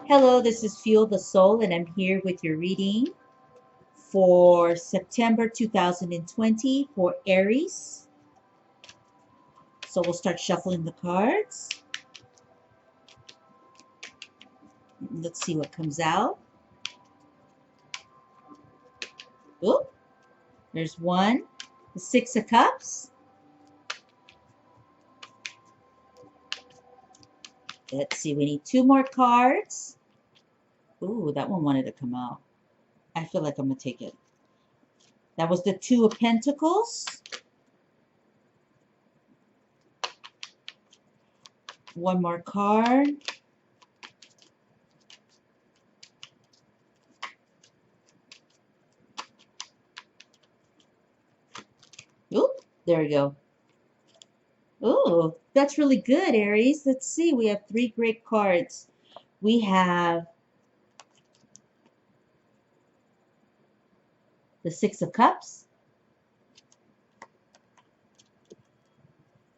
Hello, this is Fuel the Soul, and I'm here with your reading for September 2020 for Aries. So we'll start shuffling the cards. Let's see what comes out. Oh, there's one. The Six of Cups. Let's see, we need two more cards. Ooh, that one wanted to come out. I feel like I'm going to take it. That was the Two of Pentacles. One more card. Oop, there we go. Oh, that's really good, Aries. Let's see. We have three great cards. We have the Six of Cups,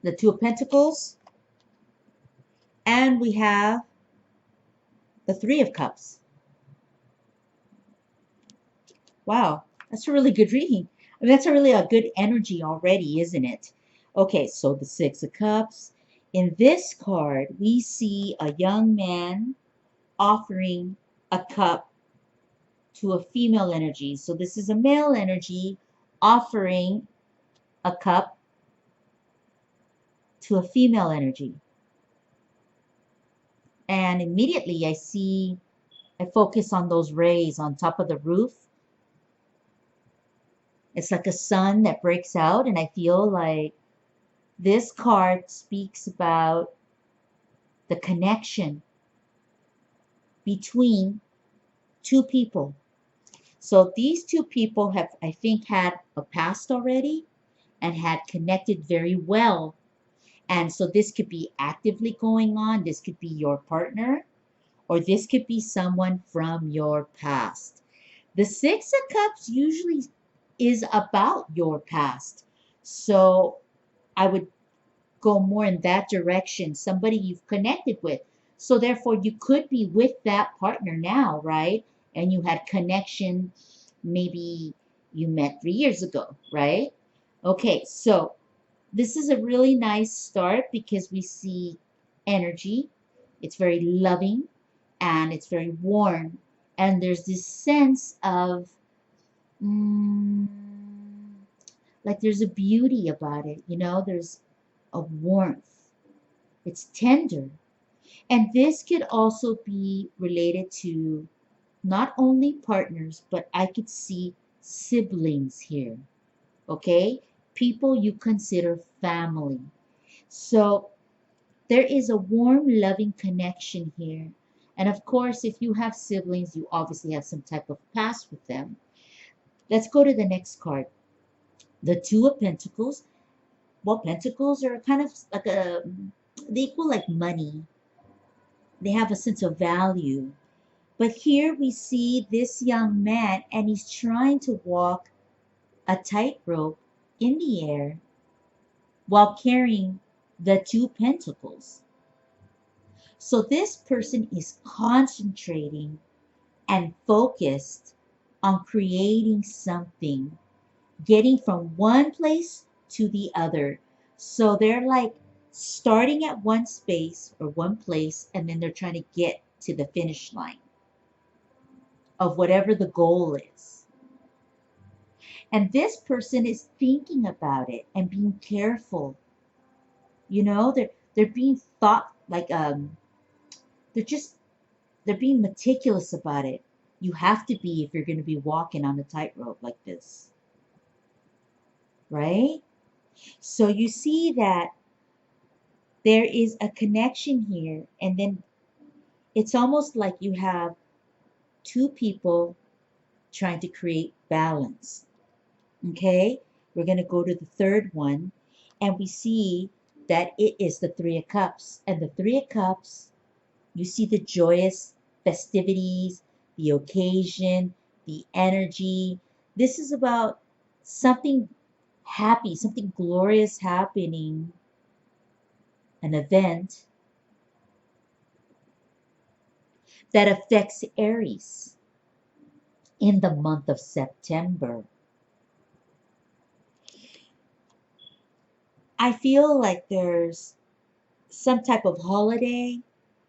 the Two of Pentacles, and we have the Three of Cups. Wow, that's a really good reading. I mean, that's a good energy already, isn't it? Okay, so the Six of Cups. In this card, we see a young man offering a cup to a female energy. So this is a male energy offering a cup to a female energy. And immediately I focus on those rays on top of the roof. It's like a sun that breaks out, and I feel like this card speaks about the connection between two people. So these two people have, I think, had a past already and had connected very well. And so this could be actively going on. This could be your partner, or this could be someone from your past. The Six of Cups usually is about your past. So I would go more in that direction, somebody you've connected with. So therefore, you could be with that partner now, right? And you had connection, maybe you met 3 years ago, right? Okay, so this is a really nice start because we see energy. It's very loving and it's very warm. And there's this sense of, mm, like there's a beauty about it, there's a warmth. It's tender. And this could also be related to not only partners, but I could see siblings here, okay? People you consider family. So there is a warm, loving connection here. And of course, if you have siblings, you obviously have some type of past with them. Let's go to the next card. The Two of Pentacles. Well, pentacles are kind of like they equal like money. They have a sense of value. But here we see this young man, and he's trying to walk a tightrope in the air while carrying the Two Pentacles. So this person is concentrating and focused on creating something, getting from one place to the other. So they're like starting at one space or one place, and then they're trying to get to the finish line of whatever the goal is. And this person is thinking about it and being careful. They're being thought like they're just they're being meticulous about it. You have to be if you're going to be walking on a tightrope like this, right? So you see that there is a connection here, and then it's almost like you have two people trying to create balance. Okay, we're going to go to the third one, and we see that it is the Three of Cups. And the Three of Cups, you see the joyous festivities, the occasion, the energy. This is about something happy, something glorious happening, an event. that affects Aries in the month of September. I feel like there's some type of holiday,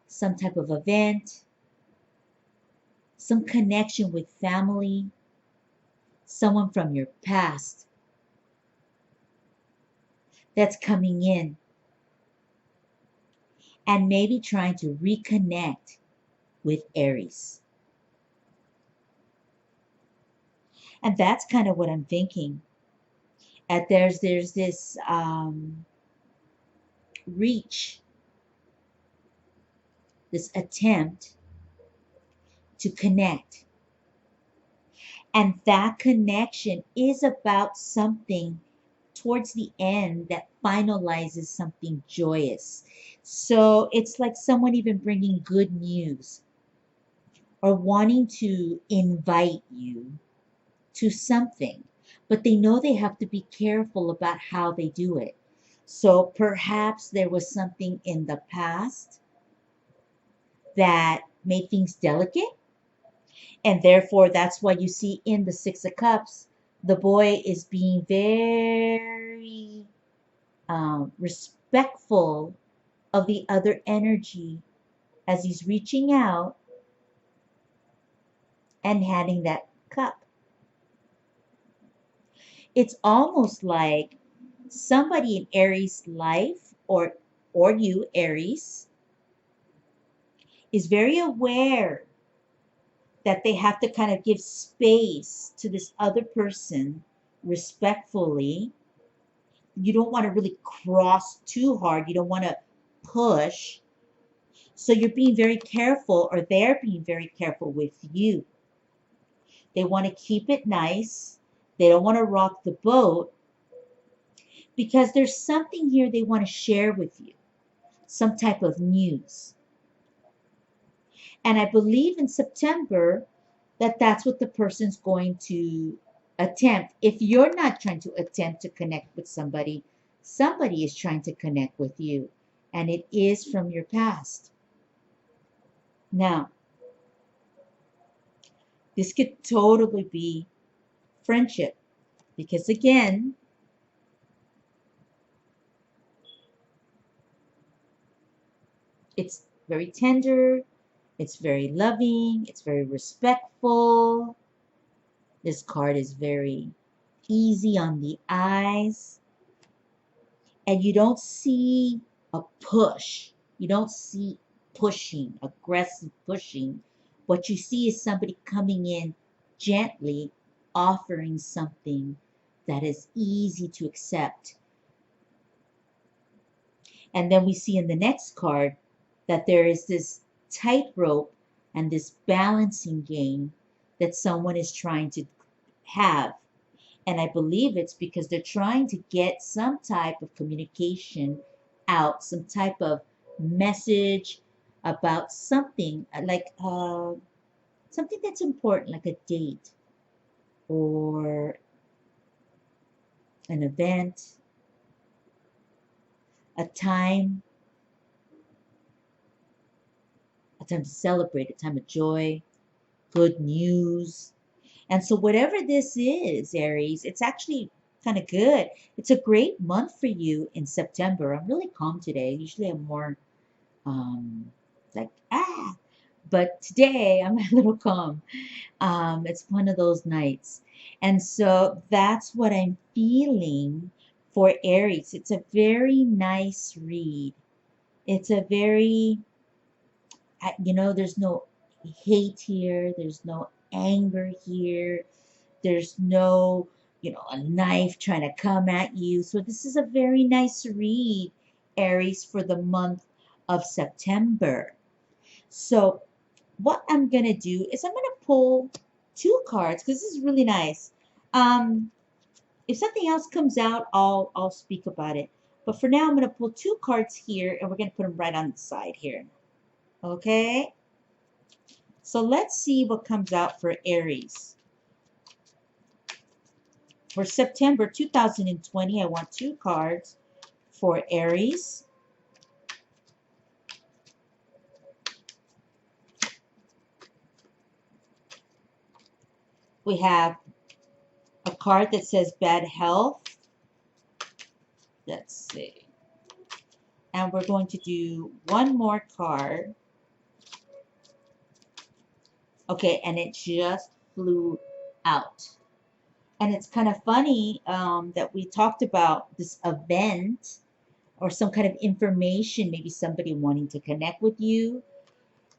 some type of event, some connection with family, someone from your past that's coming in and maybe trying to reconnect with Aries. And that's kind of what I'm thinking. That there's this reach, this attempt to connect. And that connection is about something towards the end that finalizes something joyous. So it's like someone even bringing good news or wanting to invite you to something, but they know they have to be careful about how they do it. So perhaps there was something in the past that made things delicate, and therefore that's why you see in the Six of Cups, the boy is being very respectful of the other energy as he's reaching out and handing that cup. It's almost like somebody in Aries' life, or you, Aries, is very aware that they have to kind of give space to this other person respectfully. You don't want to really cross too hard. You don't want to push. So you're being very careful, or they're being very careful with you. They want to keep it nice. They don't want to rock the boat because there's something here they want to share with you, some type of news. And I believe in September that that's what the person's going to attempt. If you're not trying to attempt to connect with somebody, somebody is trying to connect with you. And it is from your past. Now, this could totally be friendship. Because again, it's very tender, it's very loving, it's very respectful. This card is very easy on the eyes. And you don't see a push. You don't see pushing, aggressive pushing. What you see is somebody coming in gently, offering something that is easy to accept. And then we see in the next card that there is this tightrope and this balancing game that someone is trying to have. And I believe it's because they're trying to get some type of communication out, some type of message about something like something that's important, like a date or an event, a time, a time to celebrate, a time of joy, good news. And so, whatever this is, Aries, it's actually kind of good. It's a great month for you in September. I'm really calm today. Usually, I'm more like, but today I'm a little calm. It's one of those nights. And so, that's what I'm feeling for Aries. It's a very nice read. It's a very, there's no hate here, there's no anger here. There's no, a knife trying to come at you. So this is a very nice read, Aries, for the month of September. So what I'm going to do is I'm going to pull two cards because this is really nice. If something else comes out, I'll speak about it. But for now, I'm going to pull two cards here and we're going to put them right on the side here. Okay? So let's see what comes out for Aries. For September 2020, I want two cards for Aries. We have a card that says bad health. Let's see. And we're going to do one more card. Okay, and it just flew out. And it's kind of funny that we talked about this event or some kind of information, maybe somebody wanting to connect with you.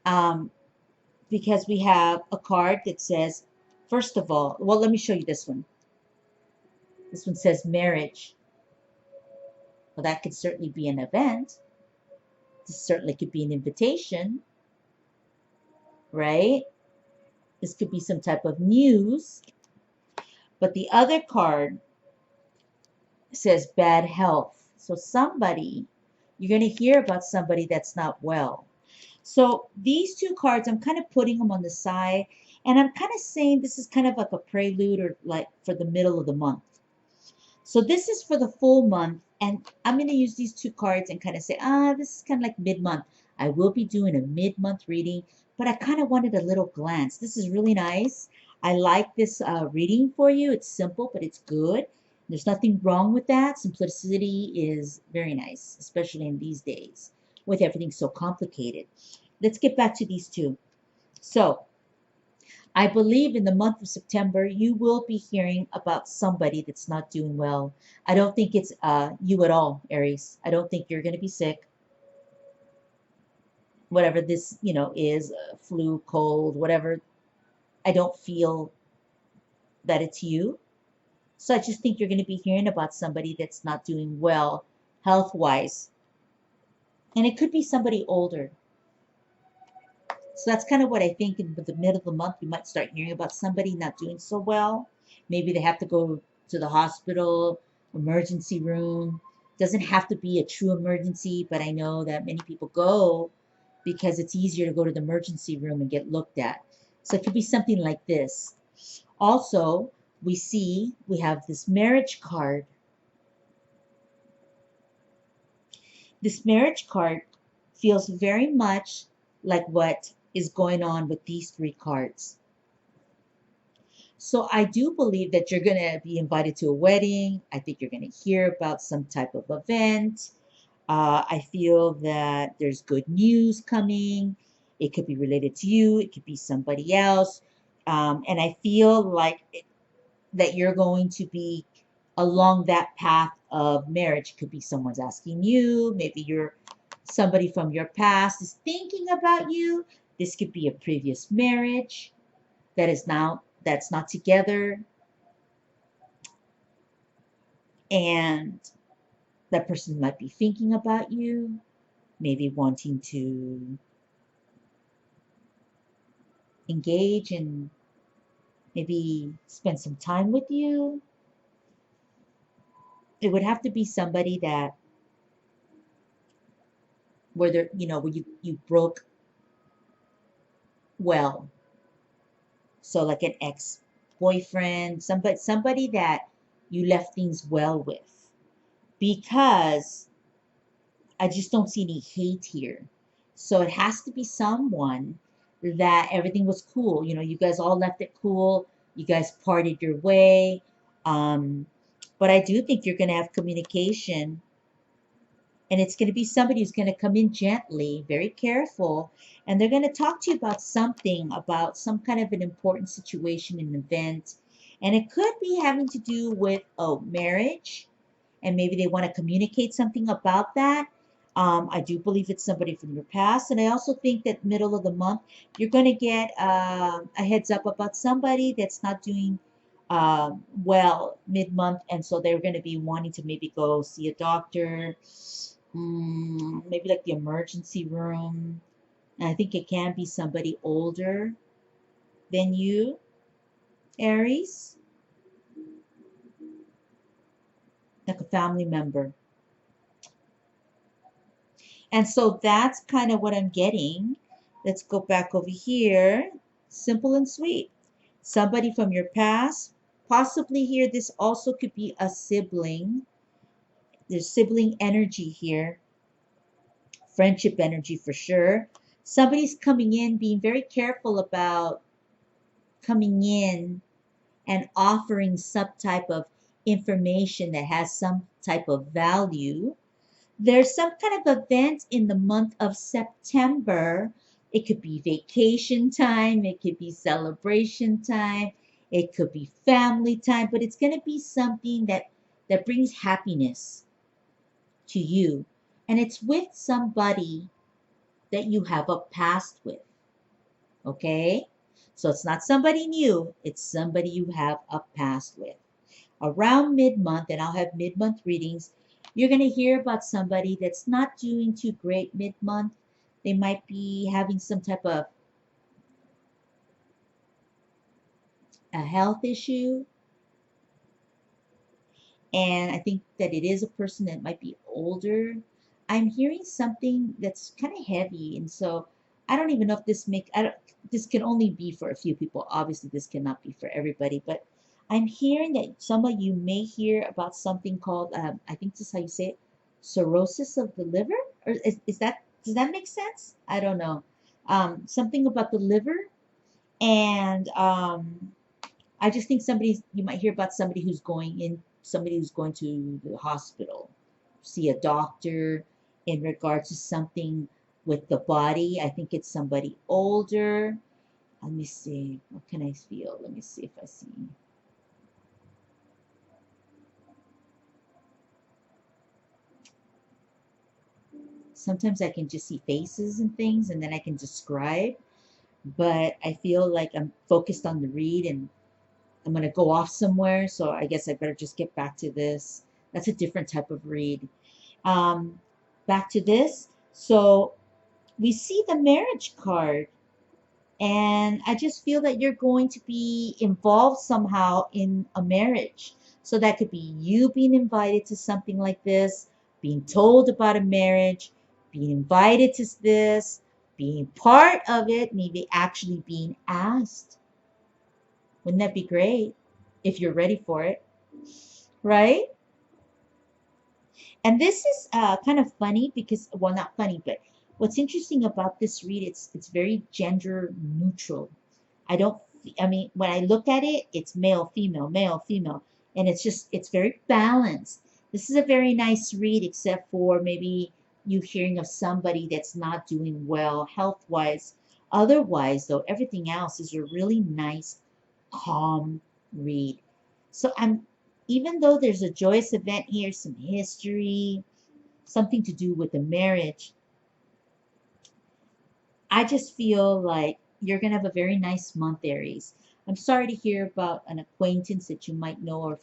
Um, because we have a card that says, first of all, well, let me show you this one. This one says marriage. Well, that could certainly be an event. This certainly could be an invitation, right? This could be some type of news. But the other card says bad health. So somebody, you're going to hear about somebody that's not well. So these two cards, I'm kind of putting them on the side, and I'm kind of saying this is kind of like a prelude or like for the middle of the month. So this is for the full month, and I'm going to use these two cards and kind of say, this is kind of like mid-month. I will be doing a mid-month reading, but I kind of wanted a little glance. This is really nice. I like this reading for you. It's simple, but it's good. There's nothing wrong with that. Simplicity is very nice, especially in these days with everything so complicated. Let's get back to these two. So I believe in the month of September, you will be hearing about somebody that's not doing well. I don't think it's you at all, Aries. I don't think you're going to be sick. Whatever this, is, flu, cold, whatever. I don't feel that it's you. So I just think you're going to be hearing about somebody that's not doing well health-wise. And it could be somebody older. So that's kind of what I think in the middle of the month, we might start hearing about somebody not doing so well. Maybe they have to go to the hospital, emergency room. Doesn't have to be a true emergency, but I know that many people go because it's easier to go to the emergency room and get looked at. So it could be something like this. Also, we have this marriage card. This marriage card feels very much like what is going on with these three cards. So I do believe that you're going to be invited to a wedding. I think you're going to hear about some type of event. I feel that there's good news coming. It could be related to you. It could be somebody else. And I feel like that you're going to be along that path of marriage. It could be someone's asking you. Maybe somebody from your past is thinking about you. This could be a previous marriage that's not together, and that person might be thinking about you, maybe wanting to engage and maybe spend some time with you. It would have to be somebody that where you broke well. So like an ex-boyfriend, somebody that you left things well with. Because I just don't see any hate here. So it has to be someone that everything was cool. You guys all left it cool. You guys parted your way. Um, but I do think you're going to have communication, and it's going to be somebody who's going to come in gently, very careful, and they're going to talk to you about something, about some kind of an important situation, an event. And it could be having to do with, marriage, and maybe they want to communicate something about that. I do believe it's somebody from your past, and I also think that middle of the month you're going to get a heads up about somebody that's not doing well mid-month, and so they're going to be wanting to maybe go see a doctor, maybe like the emergency room. And I think it can be somebody older than you, Aries, like a family member. And so that's kind of what I'm getting. Let's go back over here. Simple and sweet. Somebody from your past. Possibly here, this also could be a sibling. There's sibling energy here. Friendship energy for sure. Somebody's coming in, being very careful about coming in and offering some type of information that has some type of value. There's some kind of event in the month of September. It could be vacation time, it could be celebration time, it could be family time, but it's going to be something that brings happiness to you. And it's with somebody that you have a past with, okay? So it's not somebody new, it's somebody you have a past with. Around mid-month, and I'll have mid-month readings, you're going to hear about somebody that's not doing too great mid-month. They might be having some type of a health issue. And I think that it is a person that might be older. I'm hearing something that's kind of heavy, and so I don't even know if I don't, this can only be for a few people. Obviously, this cannot be for everybody, but I'm hearing that some of you may hear about something called, I think this is how you say it, cirrhosis of the liver, or is that, does that make sense? I don't know. Something about the liver, and I just think you might hear about somebody who's going to the hospital, see a doctor in regard to something with the body. I think it's somebody older. Let me see. What can I feel? Let me see if I see. Sometimes I can just see faces and things and then I can describe, but I feel like I'm focused on the read and I'm going to go off somewhere. So I guess I better just get back to this. That's a different type of read. Um, Back to this. So we see the marriage card, and I just feel that you're going to be involved somehow in a marriage. So that could be you being invited to something like this, being told about a marriage, being invited to this, being part of it, maybe actually being asked. Wouldn't that be great if you're ready for it, right? And this is kind of funny because, well, not funny, but what's interesting about this read, it's very gender neutral. I don't, I mean, when I look at it, it's male, female, and it's very balanced. This is a very nice read, except for maybe you hearing of somebody that's not doing well health-wise. Otherwise, though, everything else is a really nice, calm read. So even though there's a joyous event here, some history, something to do with the marriage, I just feel like you're going to have a very nice month, Aries. I'm sorry to hear about an acquaintance that you might know or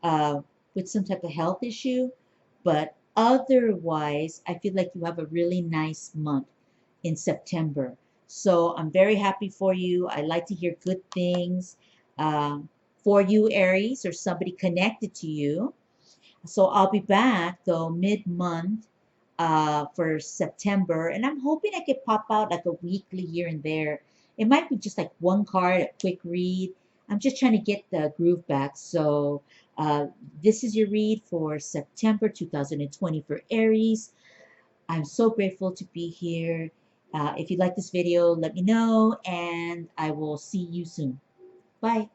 uh, with some type of health issue, but otherwise, I feel like you have a really nice month in September. So I'm very happy for you. I like to hear good things for you, Aries, or somebody connected to you. So I'll be back though mid-month for September, and I'm hoping I could pop out like a weekly here and there. It might be just like one card, a quick read. I'm just trying to get the groove back. So uh, this is your read for September 2020 for Aries. I'm so grateful to be here. If you like this video, let me know, and I will see you soon. Bye.